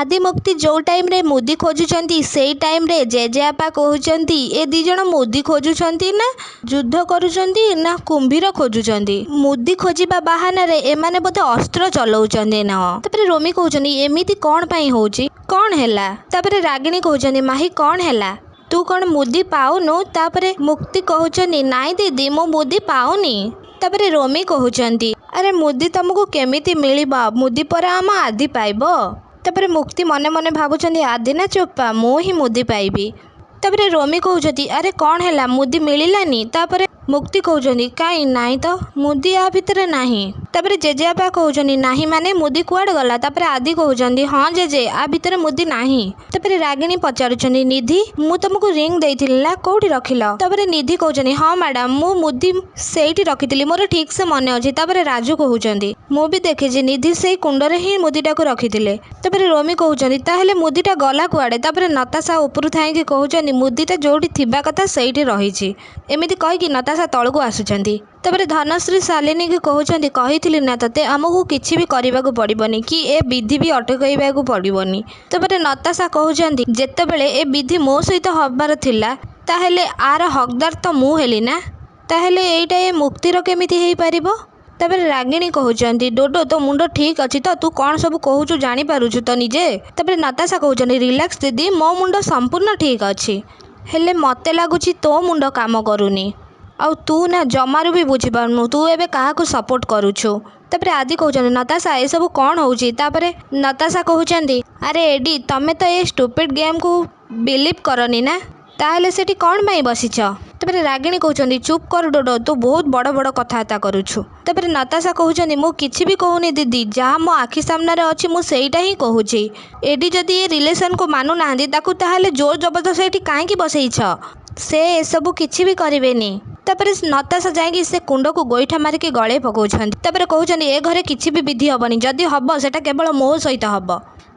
आदिमुक्ति जो टाइम रे मुदी खोजुचंती सेई टाइम रे जेजेआपा कहउचंती ए दी जण मुदी खोजुचंती ना युद्ध करूचंती ना कुंभीर खोजुचंती। मुदी खोजिबा बहाना रे एमाने बोधे अस्त्र चलाउचंती ना। तापरे रोमी कहउचंती एमिति कोन पई होउची कोन हैला। तापरे रागिणी कहउचंती माही कोन हैला तू कौन मुदी पाउनु। तापरे मुक्ति कहउचंती नाई दीदी मो मुदी पाउनी। तापरे रोमी कहउचंती अरे मुदी तुमको केमिति मिलिबा मुदी पर आम आदि पाइबो। तापरे मुक्ति मने मने भावुचंती आदि ना चोपा मो ही मुदी पाइबी। तापरे रोमी कहउचंती अरे कौन हैला मुदी मिलिलानी। तापरे मुक्ति कहउचंती काई नाई तो मुदी आ भितरे नाही। तापरे जेजेआपा कहउचंती नाही माने मुदी कुआड गला। तापरे आदि कहउचंती हां जेजे आ भितरे मुदी नाही। तापरे रागिणी पचारुचंती निधि मु तुमको रिंग देइथिली ना कोठी रखिलो। तापरे निधि कहउचंती हां मैडम मु मुदी सेठी रखिथिली मोर ठीक से मने अछि। तापरे राजू कहउचंती मु भी देखिछि निधि सेई कुंडरे ही मुदीटा को रखिथिले। तापरे रोमी कहउचंती ताहेले मुदीटा गला कुआडे। तापरे नताशा उपरु थाइकी कहउचंती मुदीटा जोठी थिबा कथा सेठी रहिछि एमिति कहिकी नताशा तळकु आसुचंती। तापरे धनश्री शालिनी की कहउचंती कहिथिली ना तते हमकु किछि भी करिबाकू पड़िबनी कि ए विधि भी अटकाइबाकू पड़िबनी। तापरे नताशा कहउचंती जेतेबेले ए विधि मो सहित हबार थिला ताहेले आर हकदार तो मु हेली ना ताहेले एइटा ए मुक्तिर केमिति हेई परिबो। तापरे रागिणी कहउचंती डोडो तो मुंडो ठीक अछि तो तू कौन सब कहउचु जानि पारुछु तो निजे। तापरे नताशा कहउचंती रिलैक्स दीदी मो मुंडो संपूर्ण ठीक अछि हेले मते लागुछि तो मुंडो काम करूनी आउ तू ना जमारू भी बुझी पारनु तू एबे काहाकू सपोर्ट करूछु। तापरे आदि कहउचंती नताशा ए सब कौन होउची। तापरे नताशा कहउचंती अरे एडी तमे तो ए स्टूपिड गेम को बिलीव करनी ना ताहेले सेठी कौन पई बसिछ। तापरे रागिणी कहउचंती चुप कर डोडो तू बहुत बड़ बड़ कथाबार्ता करूछु। तापरे नताशा कहउचंती मु किछि भी कहूनी दीदी जहाँ मो आखि सामने अछि मु सेईटा ही कहूची। एडी जदी ए रिलेशन को मानु नांदी ताकू ताहेले जोर जबरदस्त एठी काहेकी बसैछ से ए सब किछि भी करिवेनी। तापरे नताशा जाइकी से कुंड को गोईठा मारिकी गळे पकाउछंती। तापरे कहउचंती ए घरे किछि भी विधि हबनी जदी हब सेटा केवल मो सहित हब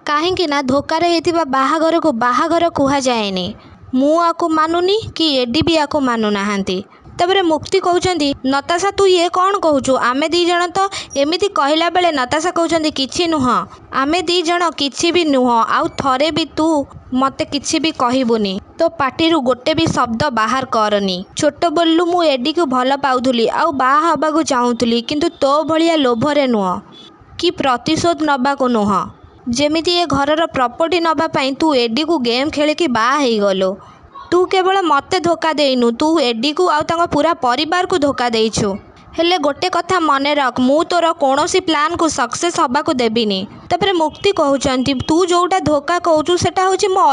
काहेकी ना धोकारे हेतिबा बाहाघर को बाहाघर कुहा जाएनी। मु आको मानुनी कि एडी भी आको मानु नाहांती। तापरे मुक्ति कहउचंती नताशा तू ये कौन कहउचु आमे दी जण तो एमिति कहला बेले नताशा कहउचंती किछि नुह आमे दी जण किछि भी नुह आउ थरे भी तू मते किछि भी कहिबुनी तो पाटिरु गोटे भी शब्द बाहर करनी। छोट बोलू मु एडी को भल पाउथुली आउ बाहा हबाकू चाहूथुली किंतु तो भलिया लोभरे नुह कि प्रतिशोध नबाकू नुह जेमिति ए घरर प्रॉपर्टी नबा पई तू एडी को गेम खेलिकी बाहा हेई गलो। तू केवल मते धोखा देइनु तू एडी को आउ तांको पूरा परिवार को धोखा देइछु। हेले गोटे कथा मने रख मु तोर कोनोसी प्लान को सक्सेस हबाकू देबिनी। तापरे मुक्ति कहउचंती तू जोटा धोखा कहउचु सेटा होची मो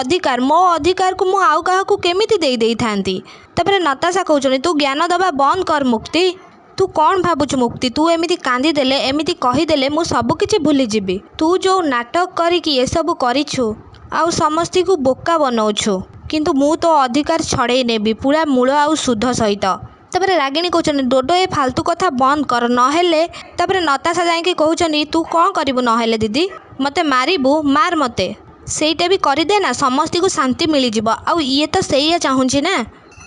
अधिकार को मु आउ काहाकू केमिति देई देई थांती। तापरे नताशा कहउचंती तू ज्ञान दबा बंद कर मुक्ति तू कौन भावुଛୁ मुक्ति तू एमिति कांदी देले एमिति कही देले मु सब किछि भूली जिबी। तू जो नाटक करिकी ए सब करिछु आउ समस्ती को बोका बनाउछु किंतु मु तो अधिकार छड़े नेबी पूरा मूल आउ सुध सहित। तापरे रागिणी कहउचंती डोडो ए फालतू कथा बंद कर नहेले। तापरे नताशा जाइकी कहउचंती तू कौन करिबु नहेले दीदी मते मारिबु मार मते सेईटा भी करिदे ना समस्ती को शांति मिली जिवो आउ ये तो सेइया चाहुंची ना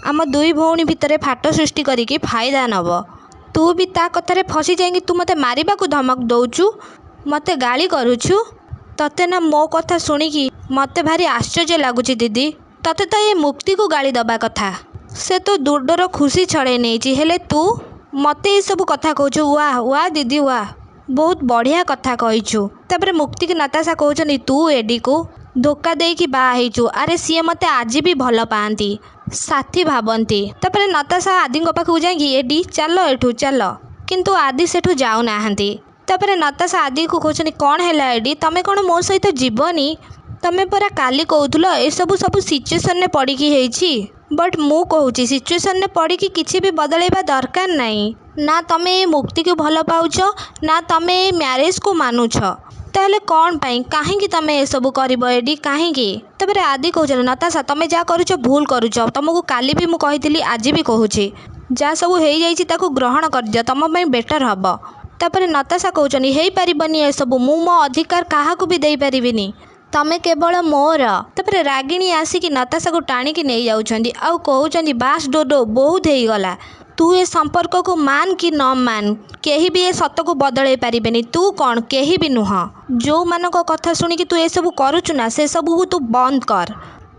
आम दुई भौणी भितरे फाट सृष्टि करिकी फायदा नब। तू भी ता कथारे फसी जाइकी तू मते मारिबाकू धमक दउचु मते गाली करूछु। तते ना मो कथा सुनिकी मते भारी आश्चर्य लागुची दीदी तते तो ये मुक्ति को गाली दबा कथा से तो दुर्डर खुशी छड़े नेची हेले तू मते ये सब कथा कहूछु वाह वाह दीदी वाह बहुत बढ़िया कथा कहिछु। तापरे मुक्ति की नताशा कहउचंती तू एडी को धोखा देकी बाहा हेइछु अरे सीए मते आज भी भल पाआंती साथी भाबंती। तापरे नताशा आदि पाखु जाइकी एडी चलो एठू चलो किंतु आदि सेठू जाऊ नाहांती। तापरे नताशा आदि को कहउचंती कौन हैला एडी तमे कौन मो सहित जीवनी तमे परा काली कहउथुलो ए सब सिचुएशन ने पड़िकी हेइछि बट मु कहूची सिचुएशन ने पड़िकी किछि भी बदलैबा दरकार नाही ना तमे ए मुक्ति को भल पाउछ ना तमे ए मैरिज को मानुछ ताहले कौन पाई काहेकी तमे ए सब करिबो एडी काहेकी। तापरे आदि कहउछ नताशा तमे जा करूछ भूल करूछ तुमको काली भी मु कहितली आज भी कहूची जा सब हेई जाइछि ताको ग्रहण कर दियो तम पई बेटर हबो। तापरे नताशा कहउचनी हेई परिबनी ए सब मु मो अधिकार काहाकू भी देई परिबिनी तमे केवल मोर। तापरे रागिणी आसिकी नताशा को टाणिकी नहीं जाउछंती आउ कहउचंती बास डोडो बहुत हेई गला तू ए संपर्क को मान कि न मान केही भी ए सत को बदल पारिबेनी। तू कौन केही भी नुह। जो मानक कथा शुणिकी तू ए सब करुचु ना से सब तू बंद कर।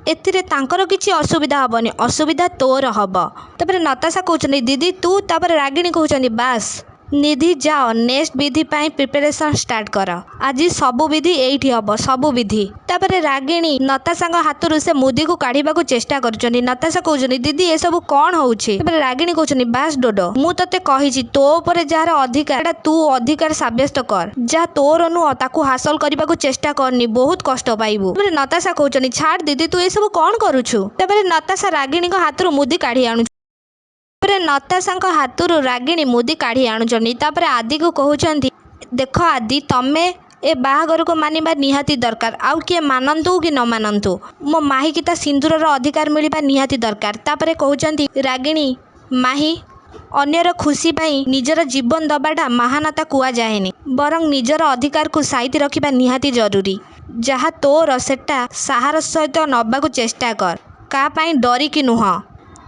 एथिरे तांकर किसी असुविधा हेनी असुविधा तोर हम। तापर नताशा कहते दीदी तू तापर रागिणी कहते बास निधि जाओ नेक्स्ट विधि पाई प्रिपरेशन स्टार्ट कर। आज सबु विधि एठी हम सबु विधि। तापर रागिणी नताशा हाथ से मुदी को काढ़ा को चेष्टा कर। नताशा कहते दीदी ए सब कौन होउछि। तापर रागिणी कहते बास डोडो मु तते कहिछि तो ऊपर जार अधिकार तू अधिकार साब्यस्त कर। जा तोर नुह ताकू हासिल करने को चेष्टा करनी बहुत कष्ट पाइबू। तापर नताशा कहते छाड़ दीदी तू ए सब कौन करुछु। तापर नताशा रागिणी हाथ मुदी काढ़ी आणु। नताशा हाथ रागिणी मुदी काढ़ी आणुचंदी। तापर आदि को कहते देख आदि तमे ए बाहागर को मानिबा निहाती दरकार। आउ किए मानतु कि न मानतु मो माही की ता सिंदूर अधिकार मिलवा निहाती दरकार। तापर कहते रागिणी माही अन्यर खुशी पाई निजर जीवन दबाटा महानता कुआ जाएनी बरं निजर अधिकार को साइती रखिबा निहाती जरूरी। जहा तोर सेटा साहस सहित नबा को चेष्टा कर का पाई डरी कि नुह।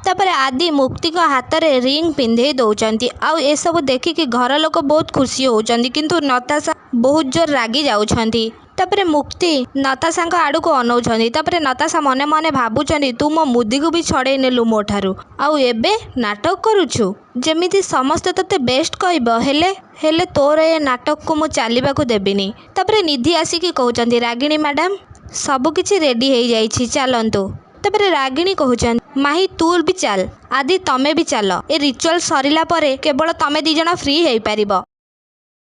तापर आदि मुक्ति को हाथ में रिंग पिंधे दौरान आउ ए सब देखिकी घर लोक बहुत खुशी होउचंदी किंतु नताशा बहुत जोर रागी जाउछंती। तापर मुक्ति नताशा आड़ू को अनौछंदी। तापर नताशा मने मने भाबुचंदी तू मो मुदी को भी छड़े नेलु मो ठारू आउ एबे नाटक करुछु जेमिति समस्ते तते बेस्ट कहबो हेले तोर ए नाटक को मु चलिबा को देबिनी। तापर निधि आसिकी कहउचंदी रागिणी मैडम सब किछि रेडी हो जाइछि चलंतु। तापर रागिणी कहउचंदी माही तू भी चल आदि तमे भी चल ए रिचुअल सरिला परे केवल तमे दी जण फ्री हेई पारिबो।